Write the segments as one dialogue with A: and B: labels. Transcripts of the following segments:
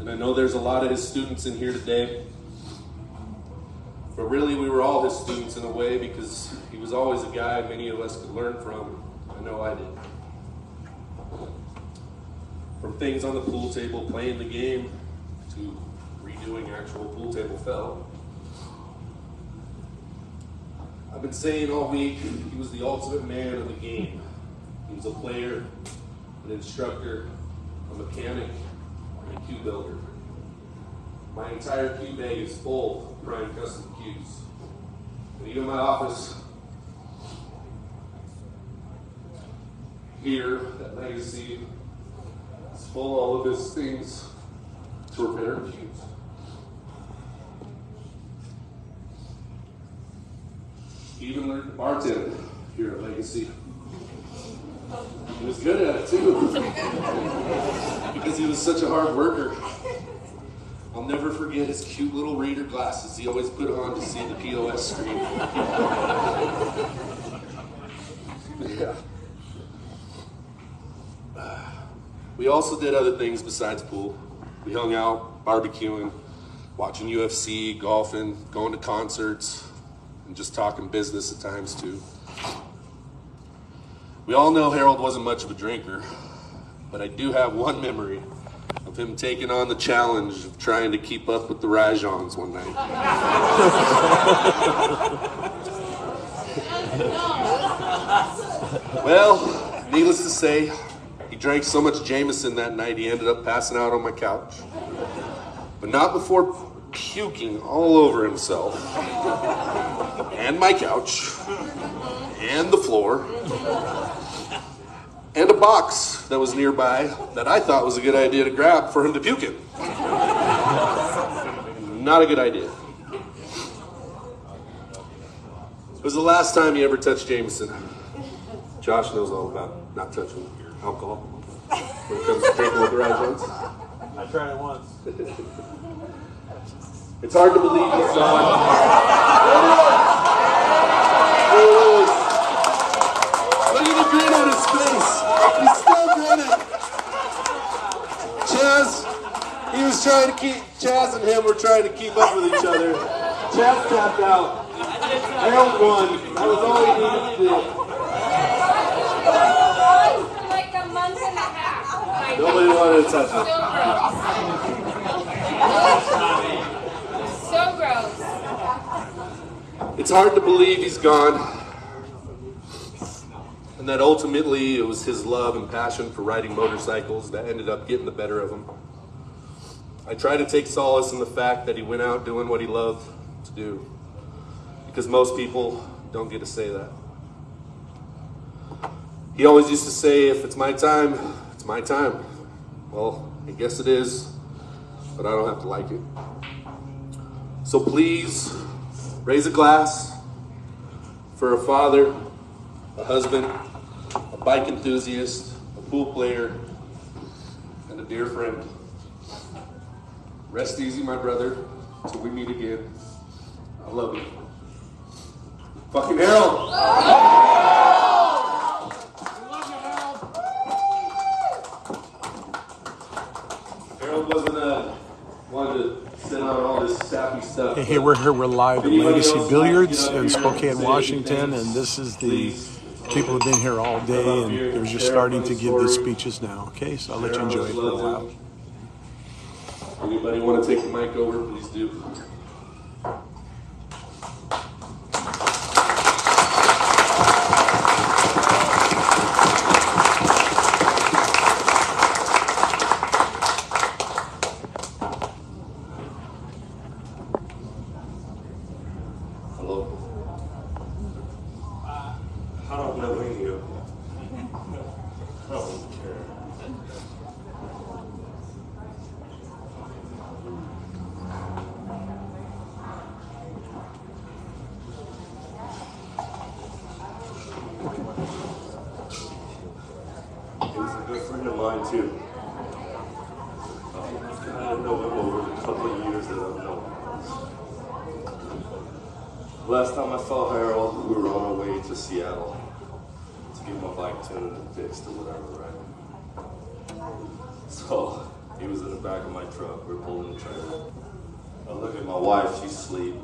A: And I know there's a lot of his students in here today. But really, we were all his students in a way because he was always a guy many of us could learn from. I know I did. From things on the pool table, playing the game, to redoing actual pool table fell. I've been saying all week, he was the ultimate man of the game. He was a player, an instructor, a mechanic, and a cue builder. My entire cue bag is full of Prine custom cues. And even my office here at Legacy is full of all of his things to repair cues. He even learned to bartend here at Legacy. He was good at it too, because he was such a hard worker. I'll never forget his cute little reader glasses he always put on to see the POS screen. Yeah. We also did other things besides pool. We hung out, barbecuing, watching UFC, golfing, going to concerts, and just talking business at times too. We all know Harold wasn't much of a drinker, but I do have one memory of him taking on the challenge of trying to keep up with the Rajons one night. Well, needless to say, he drank so much Jameson that night he ended up passing out on my couch. But not before puking all over himself, and my couch, and the floor, and a box that was nearby that I thought was a good idea to grab for him to puke in. Not a good idea. It was the last time he ever touched Jameson. Josh knows all about not touching alcohol when it comes to drinking with the right ones.
B: I tried it once.
A: It's hard to believe he's gone. Look at the grin on his face. He's still grinning. Chaz and him were trying to keep up with each other. Chaz tapped out. Harold won. That was all he needed to do.
C: Like a month and a half.
A: Nobody wanted to touch him.
C: So gross.
A: It's hard to believe he's gone. And that ultimately it was his love and passion for riding motorcycles that ended up getting the better of him. I try to take solace in the fact that he went out doing what he loved to do, because most people don't get to say that. He always used to say, if it's my time, it's my time. Well, I guess it is, but I don't have to like it. So please, raise a glass for a father, a husband, a bike enthusiast, a pool player, and a dear friend. Rest easy, my brother, till we meet again. I love you. Fucking Harold! Harold wasn't one to send out all this sappy stuff.
B: Hey, we're live at Legacy Billiards in Spokane, Washington, and this is the people have been here all day, and they're just starting to give the speeches now. Okay, so I'll let you enjoy it for a while.
A: Anybody want to take the mic over, please do. Hello.
D: I don't know any of you. I don't care. He's a good friend of mine too. I know him over the couple of years that I've known him. Last time I saw Harold, we were on our way to Seattle to get my bike tuned and fixed or whatever, right? So He was in the back of my truck. We're pulling the trailer. I look at my wife. She's asleep.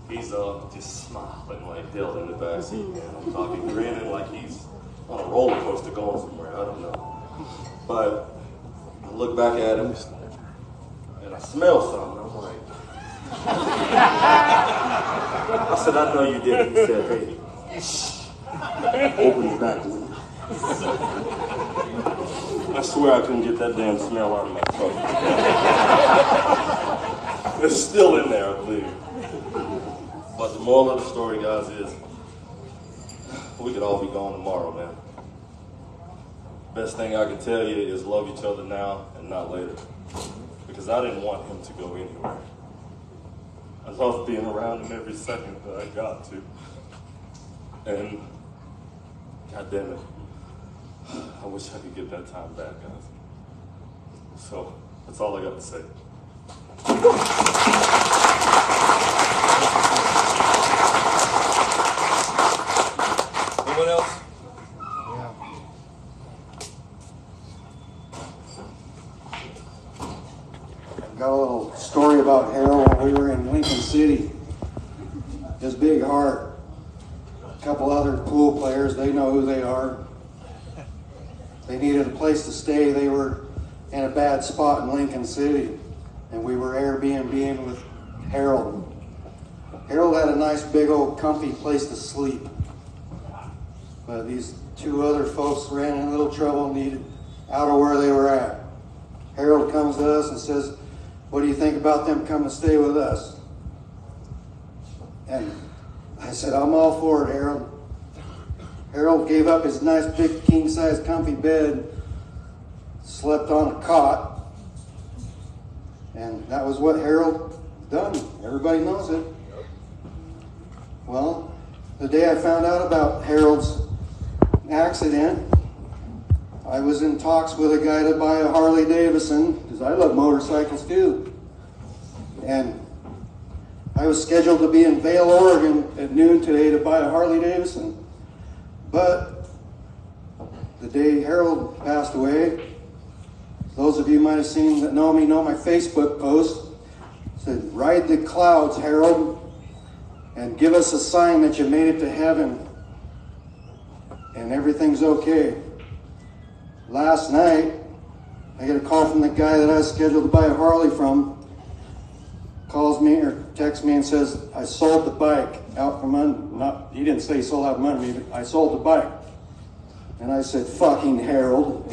D: He's up, just smiling like hell in the back seat, man. I'm talking, grinning like he's on a roller coaster going somewhere. I don't know. But I look back at him, and I smell something. I'm like, I said, I know you did. He said, hey, open the back window. I swear I couldn't get that damn smell out of my truck. It's still in there, I believe. But the moral of the story, guys, is we could all be gone tomorrow, man. Best thing I can tell you is love each other now and not later. Because I didn't want him to go anywhere. I loved being around him every second that I got to. And, God damn it, I wish I could get that time back, guys. So, that's all I got to say. Anyone else?
E: Yeah. I've got a little story about Harold when we were in Lincoln City. His big heart. A couple other pool players, they know who they are. They needed a place to stay. They were in a bad spot in Lincoln City, and we were Airbnb-ing with Harold. Harold had a nice big old comfy place to sleep. But these two other folks ran in a little trouble, needed out of where they were at. Harold comes to us and says, what do you think about them coming to stay with us? And I said, I'm all for it, Harold. Harold gave up his nice big king-size comfy bed, slept on a cot, and that was what Harold done. Everybody knows it. Well, the day I found out about Harold's accident, I was in talks with a guy to buy a Harley Davidson, because I love motorcycles too. And I was scheduled to be in Vail, Oregon at noon today to buy a Harley Davidson. But the day Harold passed away, those of you might have seen that know me know my Facebook post, said, ride the clouds, Harold, and give us a sign that you made it to heaven and everything's okay. Last night, I get a call from the guy that I was scheduled to buy a Harley from. Calls me or texts me and says, I sold the bike out from under, he didn't say he sold out from under me, but I sold the bike. And I said, fucking Harold.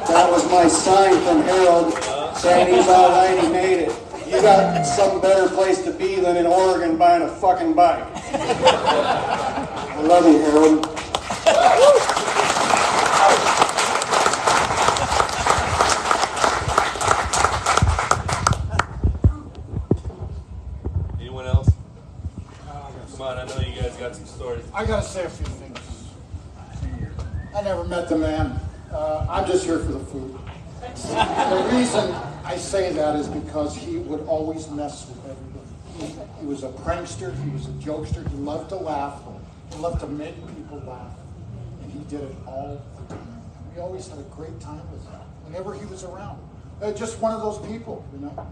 E: That was my sign from Harold saying he's all right, he made it. You got some better place to be than in Oregon buying a fucking bike. I love you, Harold.
D: Anyone else? Come on, I know you guys got some stories.
F: I gotta say a few things. I never met the man. I'm just here for the food. The reason I say that is because he would always mess with everybody. He was a prankster, he was a jokester, he loved to laugh, he loved to make people laugh, and he did it all the time. We always had a great time with him, whenever he was around. Just one of those people, you know.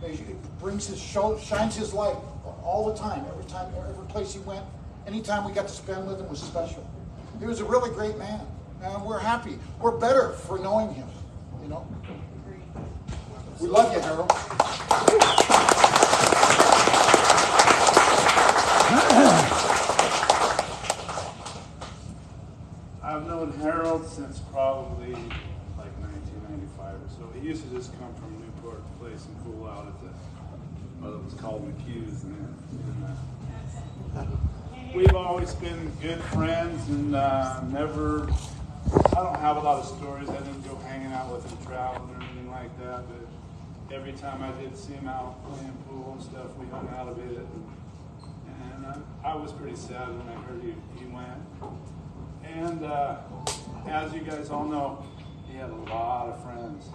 F: He brings his show, shines his light all the time, every place he went. Anytime we got to spend with him was special. He was a really great man, and we're happy. We're better for knowing him, you know. We love you, Harold.
G: I've known Harold since probably like 1995 or so. He used to just come from Newport Place and cool out at the, well, it was called McHugh's then. We've always been good friends and never, I don't have a lot of stories. I didn't go hanging out with him traveling or anything like that, but every time I did see him out playing pool and stuff, we hung out a bit. And I was pretty sad when I heard he went. And as you guys all know, he had a lot of friends.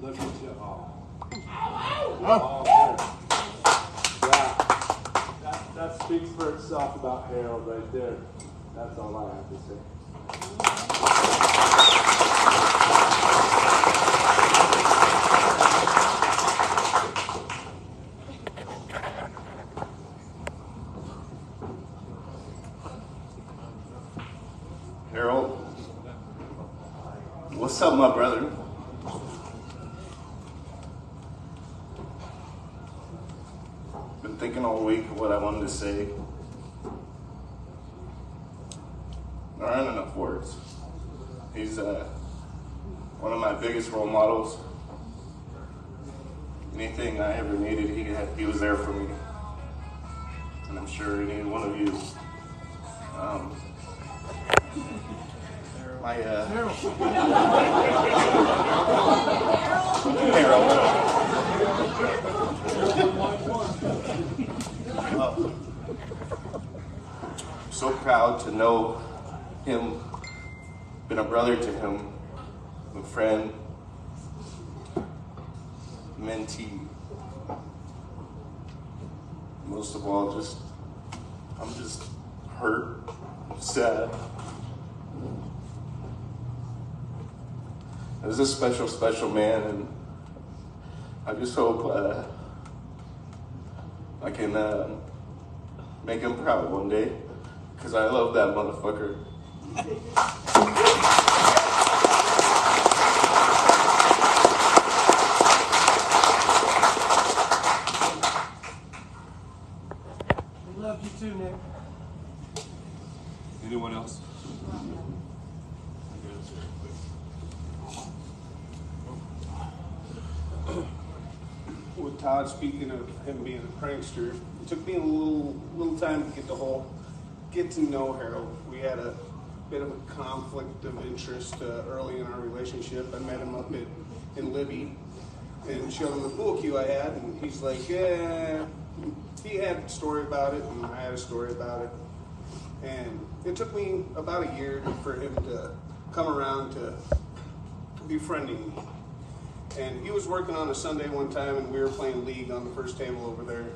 G: Look at you all. All there. Yeah. That speaks for itself about Harold right there. That's all I have to say.
H: What's up, my brother? Been thinking all week of what I wanted to say. There aren't enough words. He's one of my biggest role models. Anything I ever needed, he was there for me. And I'm sure any one of you. Harold. I'm so proud to know him, been a brother to him, a friend, mentee. Most of all, I'm just hurt, sad. He's a special, special man, and I just hope I can make him proud one day, because I love that motherfucker.
I: We love you too, Nick.
A: Anyone else?
J: With Todd speaking of him being a prankster, it took me a little time to get to know Harold. We had a bit of a conflict of interest early in our relationship. I met him up in Libby and showed him the pool cue I had, and he's like, yeah. He had a story about it, and I had a story about it. And it took me about a year for him to come around to befriending me. And he was working on a Sunday one time, and we were playing League on the first table over there.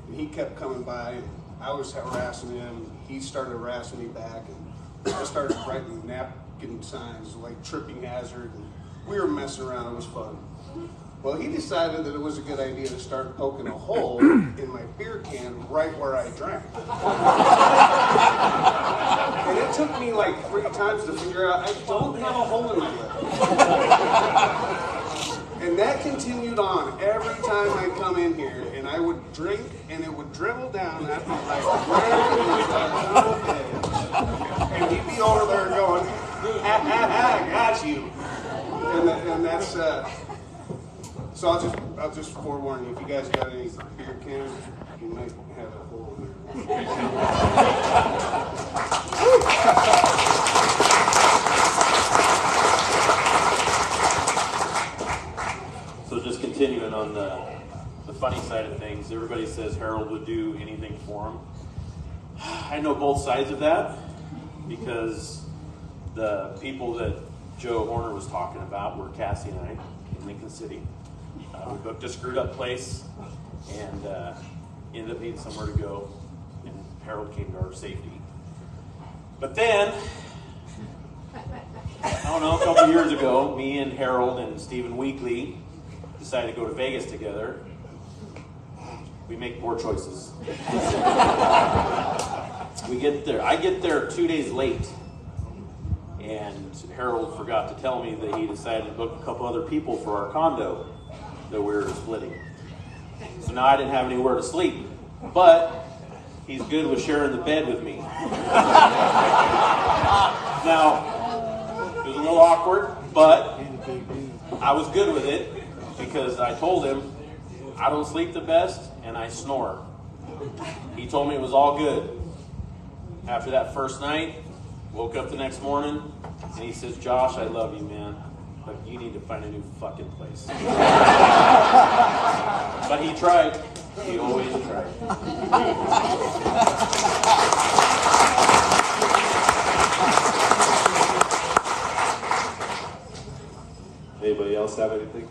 J: And he kept coming by, and I was harassing him. He started harassing me back, and I started writing napkin signs like tripping hazard. And we were messing around. It was fun. Well, he decided that it was a good idea to start poking a hole in my beer can right where I drank. And it took me like 3 times to figure out I don't have a hole in my lip. And that continued on every time I come in here, and I would drink, and it would dribble down after like, and he'd be over there going, I got you. And that's so I'll just forewarn you, if you guys got any beer cans, you might have a hole in there.
K: So just continuing on the funny side of things, everybody says Harold would do anything for him. I know both sides of that, because the people that Joe Horner was talking about were Cassie and I in Lincoln City. We booked a screwed up place and ended up needing somewhere to go, and Harold came to our safety. But then, I don't know, a couple years ago, me and Harold and Stephen Weekly decided to go to Vegas together. We make poor choices. We get there. I get there 2 days late, and Harold forgot to tell me that he decided to book a couple other people for our condo that we were splitting. So now I didn't have anywhere to sleep, but he's good with sharing the bed with me. Now, it was a little awkward, but I was good with it, because I told him I don't sleep the best and I snore. He told me it was all good. After that first night, woke up the next morning, and he says, Josh, I love you, man, but you need to find a new fucking place. But he tried. He always tried.
A: Anybody else have anything?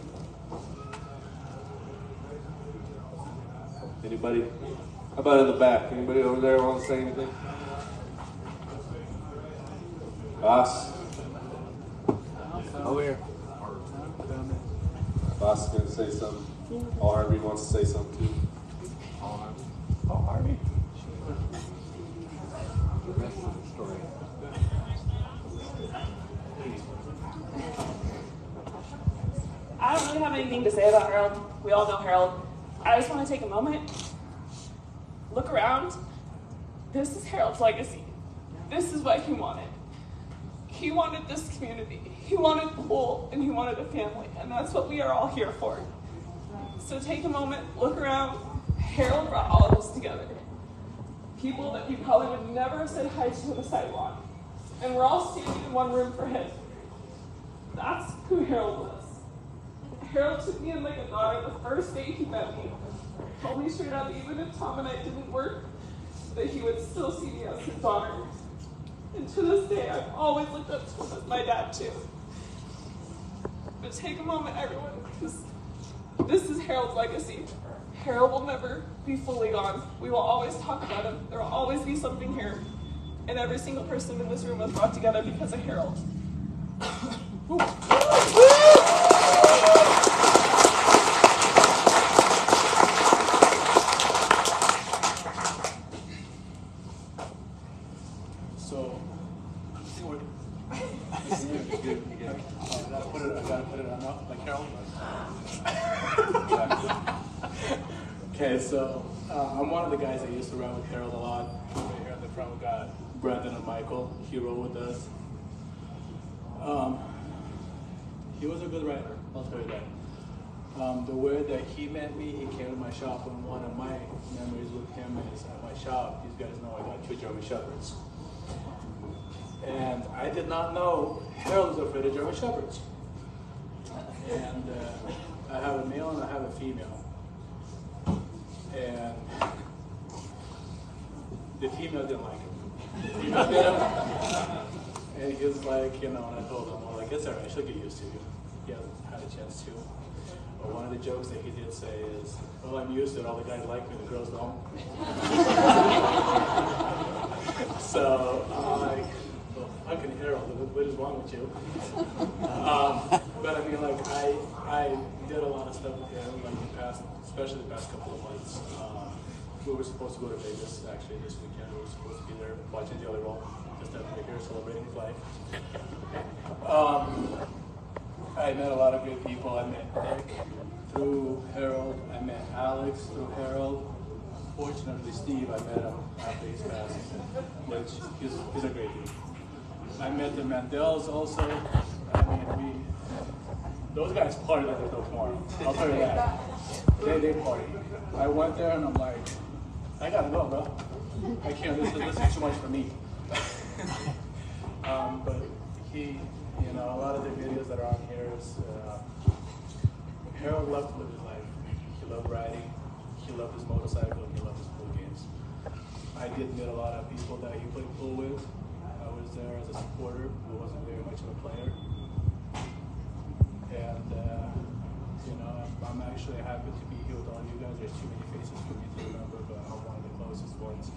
A: Anybody? How about in the back? Anybody over there want to say anything? Boss?
B: Over here.
A: Boss is going to say something. Paul Harvey wants to say something too.
B: Paul Harvey. The rest of the story.
L: I don't really have anything to say about Harold. We all know Harold. I just want to take a moment, look around. This is Harold's legacy. This is what he wanted. He wanted this community. He wanted the pool, and he wanted a family, and that's what we are all here for. So take a moment, look around. Harold brought all of us together. People that we probably would never have said hi to on the sidewalk. And we're all standing in one room for him. That's who Harold was. Harold took me in like a daughter the first day he met me. Told me straight up, even if Tom and I didn't work, that he would still see me as his daughter. And to this day, I've always looked up to him as my dad too. But take a moment, everyone, because this is Harold's legacy. Harold will never be fully gone. We will always talk about him. There will always be something here. And every single person in this room was brought together because of Harold.
B: So, I gotta put it on like Harold. Okay, so I'm one of the guys that used to run with Harold a lot. Right here in the front, we got Brandon and Michael. He rode with us. He was a good rider, I'll tell you that. The way that he met me, he came to my shop, and one of my memories with him is at my shop. These guys know I got 2 German Shepherds. And I did not know Harold was afraid of German Shepherds. And I have a male and I have a female. And the female didn't like him. The female did him. And he was like, you know, and I told him, well, I guess I should get used to you. He hasn't had a chance to. But one of the jokes that he did say is, well, I'm used to it. All the guys like me, the girls don't. So I'm like, well, fucking Harold, what is wrong with you? But I mean, like, I did a lot of stuff with him, like the past, especially the past couple of months. We were supposed to go to Vegas, actually, this weekend. We were supposed to be there watching Jelly Roll, just after here celebrating his life. I met a lot of great people. I met Nick through Harold. I met Alex through Harold. Fortunately, Steve, I met him after his passing, which he's a great dude. I met the Mandels also. I mean, those guys party like there's no tomorrow. I'll tell you that. They party. I went there and I'm like, I gotta go, bro. I can't. This is too much for me. But he, you know, a lot of the videos that are on here is Harold loved to live his life. He loved riding. He loved his motorcycle. He loved his pool games. I did meet a lot of people that he played pool with. I was there as a supporter. I wasn't very much of a player. And, you know, I'm actually happy to be here with all you guys. There's too many faces for me to remember, but I'm one of the closest ones.